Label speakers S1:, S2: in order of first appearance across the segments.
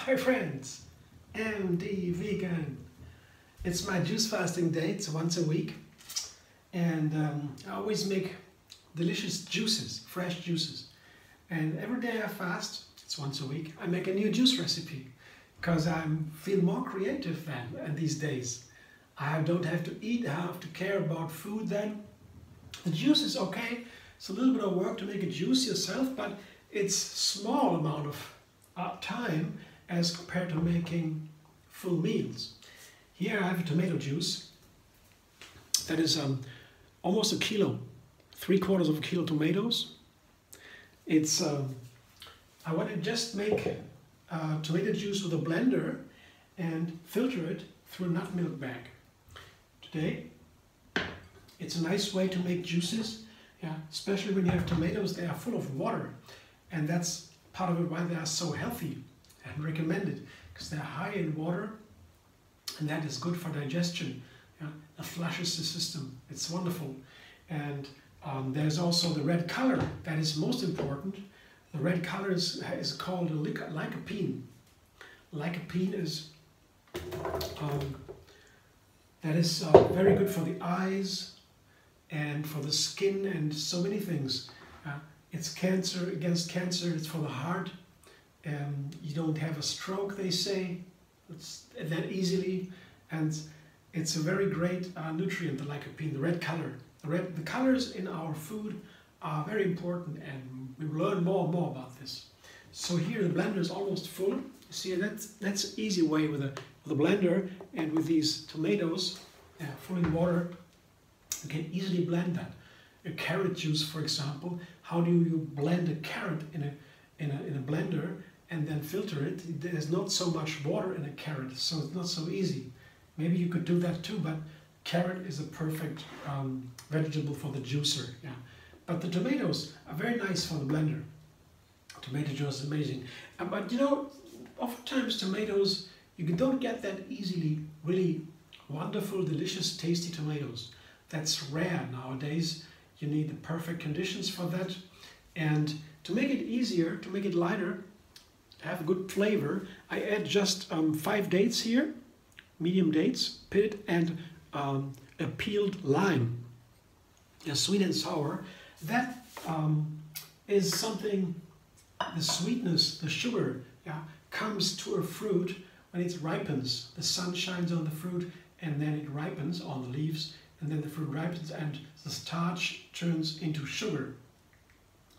S1: Hi friends, MD Vegan. It's my juice fasting day. It's once a week, and I always make delicious juices, fresh juices. And every day I fast, it's once a week, I make a new juice recipe because I feel more creative then these days. I don't have to eat, I have to care about food then. The juice is okay. It's a little bit of work to make a juice yourself, but it's small amount of time as compared to making full meals. Here I have a tomato juice that is almost a kilo, 3/4 of a kilo tomatoes. It's I want to just make tomato juice with a blender and filter it through a nutmilk bag. Today it's a nice way to make juices, especially when you have tomatoes. They are full of water, and that's part of it why they are so healthy and recommended, because they're high in water, and that is good for digestion. It flushes the system. It's wonderful. And there's also the red color that is most important. The red color is called a lycopene. Lycopene is very good for the eyes and for the skin and so many things. It's against cancer. It's for the heart. You don't have a stroke, they say, that easily, and it's a very great nutrient, the lycopene, the red color. The colors in our food are very important, and we will learn more and more about this. So here the blender is almost full. You see, that's an easy way with a blender, and with these tomatoes full in water, you can easily blend that. A carrot juice, for example, how do you blend a carrot in a blender and then filter it? There's not so much water in a carrot, so it's not so easy. Maybe you could do that too, but carrot is a perfect vegetable for the juicer. But the tomatoes are very nice for the blender. Tomato juice is amazing. But you know, oftentimes tomatoes, you don't get that easily really wonderful, delicious, tasty tomatoes. That's rare nowadays. You need the perfect conditions for that. And to make it easier, to make it lighter, have a good flavor, I add just 5 dates here, medium dates, pitted, and a peeled lime. Sweet and sour. That is something, the sweetness, the sugar, comes to a fruit when it ripens. The sun shines on the fruit, and then it ripens on the leaves, and then the fruit ripens, and the starch turns into sugar.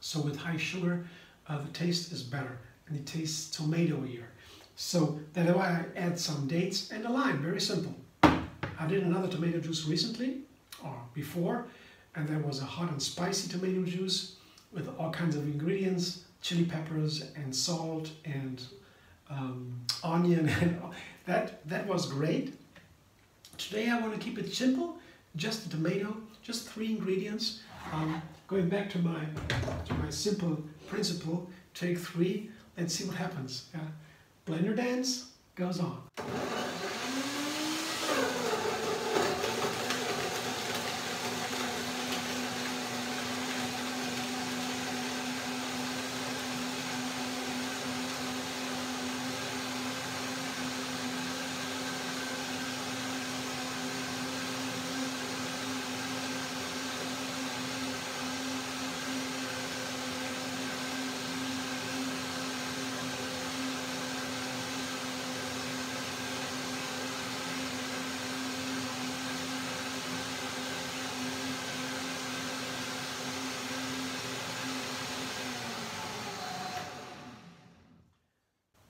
S1: So with high sugar, the taste is better, and it tastes tomato-ier. So that's why I add some dates and a lime, very simple. I did another tomato juice recently, or before, and there was a hot and spicy tomato juice with all kinds of ingredients, chili peppers and salt and onion, and that was great. Today I want to keep it simple, just a tomato, just 3 ingredients. Going back to my simple principle, take 3, let's see what happens. Blender dance goes on.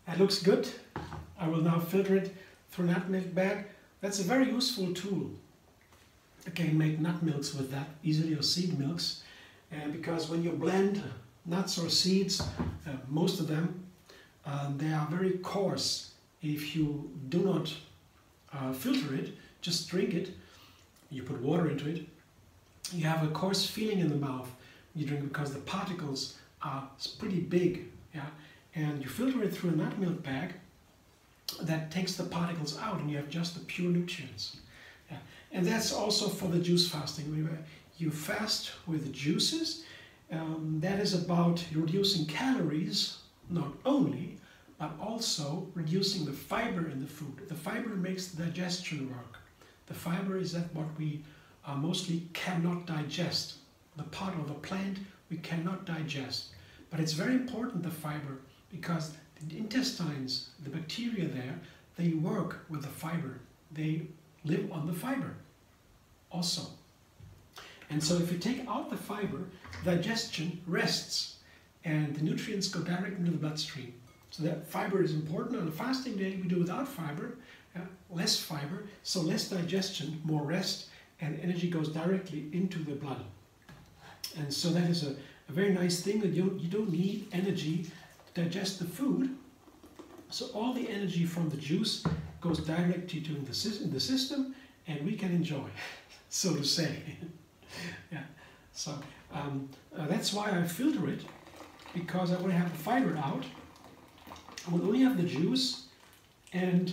S1: It looks good. I will now filter it through a nutmilk bag. That's a very useful tool. You can make nut milks with that easily, or seed milks. Because when you blend nuts or seeds, most of them, they are very coarse. If you do not filter it, just drink it, you put water into it, you have a coarse feeling in the mouth when you drink it, because the particles are pretty big. And you filter it through a nutmilk bag that takes the particles out, and you have just the pure nutrients. And that's also for the juice fasting. You fast with juices. That is about reducing calories, not only, but also reducing the fiber in the food. The fiber makes the digestion work. The fiber is that what we mostly cannot digest. The part of a plant we cannot digest. But it's very important, the fiber, because the intestines, the bacteria there, they work with the fiber. They live on the fiber also. And so if you take out the fiber, digestion rests and the nutrients go directly into the bloodstream. So that fiber is important. On a fasting day, we do without fiber, less fiber, so less digestion, more rest, and energy goes directly into the blood. And so that is a very nice thing, that you don't need energy to digest the food. So all the energy from the juice goes directly to the system, and we can enjoy, so to say. Yeah. So that's why I filter it, because I want to have the fiber out. I will only have the juice, and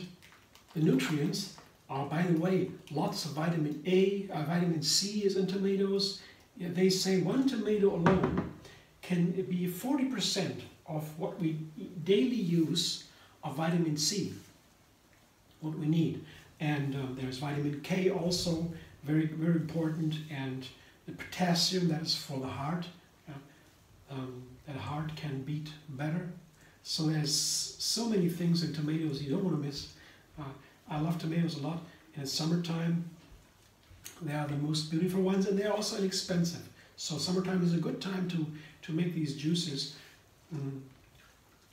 S1: the nutrients are, by the way, lots of vitamin A, vitamin C is in tomatoes. Yeah, they say one tomato alone can be 40% of what we daily use of vitamin C, what we need. And there's vitamin K also, very, very important, and the potassium, that is for the heart. That heart can beat better. So there's so many things in tomatoes you don't want to miss. I love tomatoes a lot. In summertime, they are the most beautiful ones, and they're also inexpensive. So summertime is a good time to make these juices,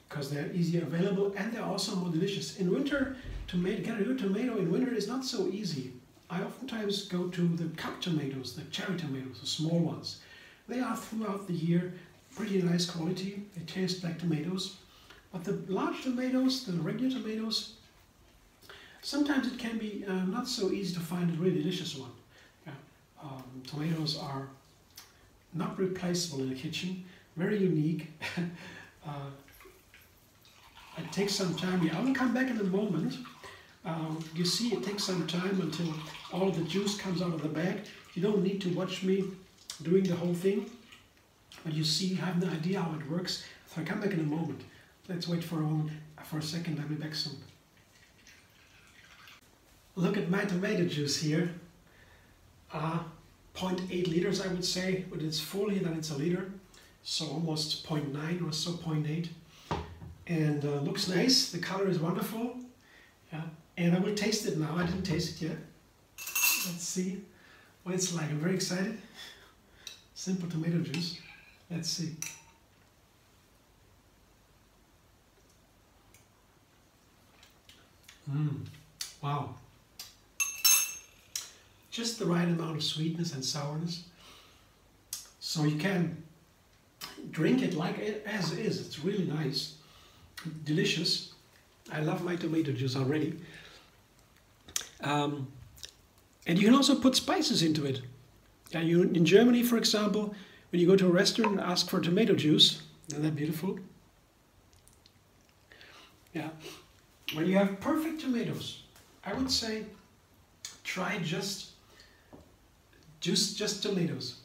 S1: because they're easier available and they're also more delicious. In winter, to get a good tomato in winter is not so easy. I oftentimes go to the cup tomatoes, the cherry tomatoes, the small ones. They are throughout the year pretty nice quality. They taste like tomatoes. But the large tomatoes, the regular tomatoes, sometimes it can be not so easy to find a really delicious one. Yeah. Tomatoes are not replaceable in the kitchen, very unique. It takes some time. Yeah, I will come back in a moment. You see, it takes some time until all the juice comes out of the bag. You don't need to watch me doing the whole thing, but you see, you have an idea how it works. So I come back in a moment. Let's wait for a second. I'll be back soon. Look at my tomato juice here. 0.8 liters, I would say. When it's full here, then it's a liter. So almost 0.9 or so, 0.8. And looks nice. The color is wonderful. Yeah. And I will taste it now. I didn't taste it yet. Let's see what it's like. I'm very excited. Simple tomato juice. Let's see. Wow. Just the right amount of sweetness and sourness. So you can drink it like it as is. It's really nice. Delicious. I love my tomato juice already. And you can also put spices into it. In Germany, for example, when you go to a restaurant and ask for tomato juice, isn't that beautiful? Yeah. When you have perfect tomatoes, I would say try just tomatoes.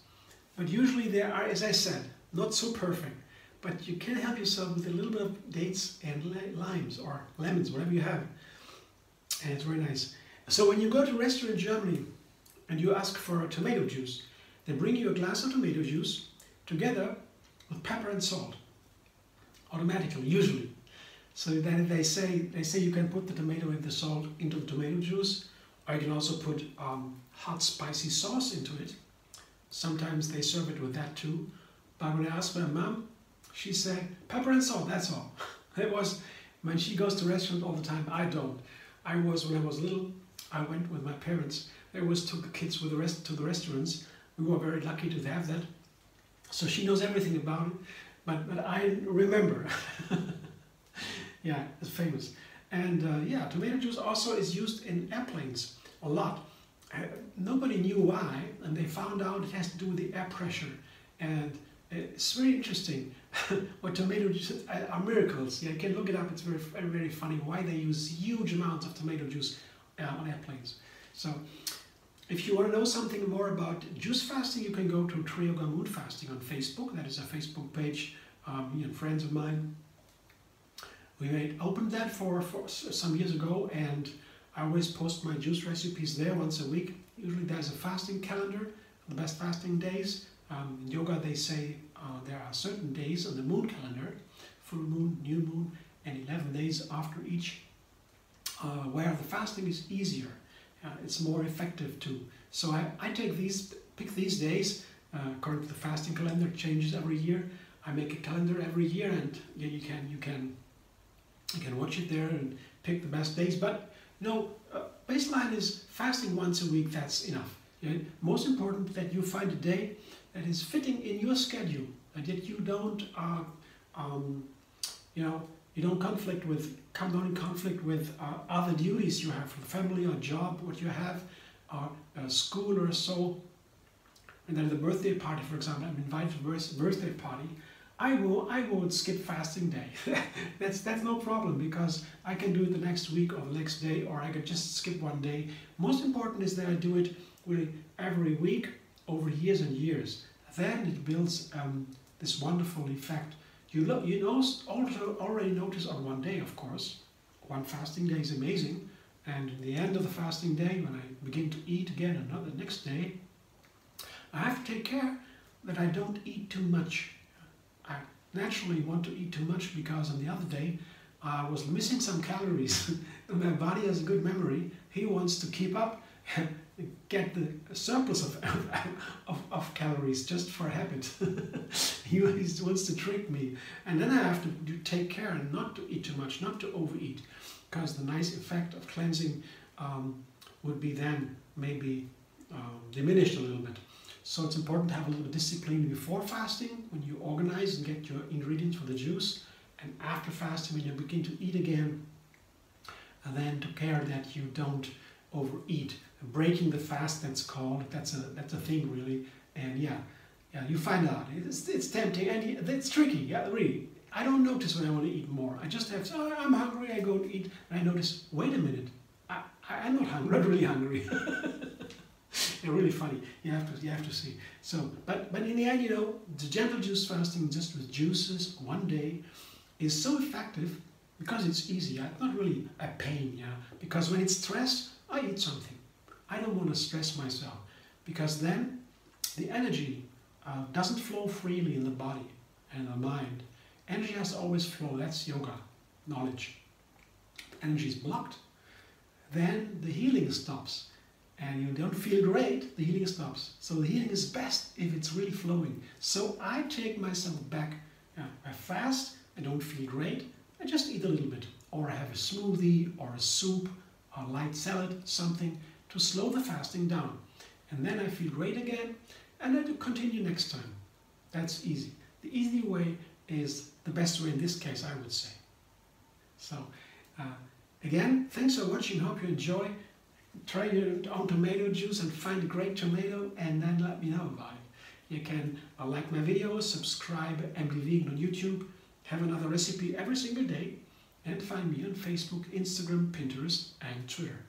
S1: But usually they are, as I said, not so perfect. But you can help yourself with a little bit of dates and limes or lemons, whatever you have. And it's very nice. So when you go to a restaurant in Germany and you ask for a tomato juice, they bring you a glass of tomato juice together with pepper and salt, automatically, usually. So then they say you can put the tomato and the salt into the tomato juice, or you can also put hot spicy sauce into it. Sometimes they serve it with that too. But when I asked my mom, she said pepper and salt, that's all. It was, when she goes to restaurants all the time, I don't. When I was little, I went with my parents. They always took the kids with to the restaurants. We were very lucky to have that. So she knows everything about it, but I remember. Yeah, it's famous. And yeah, tomato juice also is used in airplanes a lot. Nobody knew why, and they found out it has to do with the air pressure. And it's very interesting what tomato juice are miracles. Yeah, you can look it up. It's very, very, very funny why they use huge amounts of tomato juice on airplanes. So if you want to know something more about juice fasting, you can go to Yoga Moon Fasting on Facebook. That is a Facebook page, me and friends of mine. We opened that for some years ago, and I always post my juice recipes there once a week. Usually there's a fasting calendar, the best fasting days. In yoga they say there are certain days on the moon calendar, full moon, new moon, and 11 days after each, where the fasting is easier. It's more effective too. So I pick these days according to the fasting calendar. It changes every year. I make a calendar every year, and you can watch it there and pick the best days. But baseline is fasting once a week. That's enough. Most important that you find a day that is fitting in your schedule, and that you don't you don't come down in conflict with other duties you have for the family or job, what you have, or school or so. And then the birthday party, for example, I'm invited to a birthday party. I won't skip fasting day. that's no problem, because I can do it the next week or the next day, or I can just skip one day. Most important is that I do it really every week over years and years. Then it builds this wonderful effect. You also already notice on one day, of course. One fasting day is amazing, and in the end of the fasting day, when I begin to eat again the next day, I have to take care that I don't eat too much. I naturally want to eat too much because on the other day I was missing some calories. And my body has a good memory. He wants to keep up, get the surplus of calories just for habit. He wants to trick me. And then I have to take care and not to eat too much, not to overeat, because the nice effect of cleansing would be then maybe diminished a little bit. So it's important to have a little bit of discipline before fasting, when you organize and get your ingredients for the juice, and after fasting, when you begin to eat again, and then to care that you don't overeat. Breaking the fast, that's called, that's a thing really. And yeah, you find out it's tempting and it's tricky. Yeah, really. I don't notice when I want to eat more. I just have, I'm hungry, I go and eat, and I notice, wait a minute, I'm not hungry, not really hungry. They're really funny. You have to see. So, but in the end, the gentle juice fasting just with juices one day is so effective because it's easy. It's not really a pain. Because when it's stress, I eat something. I don't want to stress myself, because then the energy doesn't flow freely in the body and the mind. Energy has to always flow. That's yoga knowledge. If energy is blocked, then the healing stops. And you don't feel great, the healing stops. So the healing is best if it's really flowing. So I take myself back. I fast, I don't feel great, I just eat a little bit. Or I have a smoothie or a soup, a light salad, something to slow the fasting down. And then I feel great again, and I do continue next time. That's easy. The easy way is the best way in this case, I would say. So again, thanks for watching. Hope you enjoy. Try your own tomato juice and find a great tomato, and then let me know about it. You can like my videos, subscribe, and be vegan on YouTube, have another recipe every single day, and find me on Facebook, Instagram, Pinterest, and Twitter.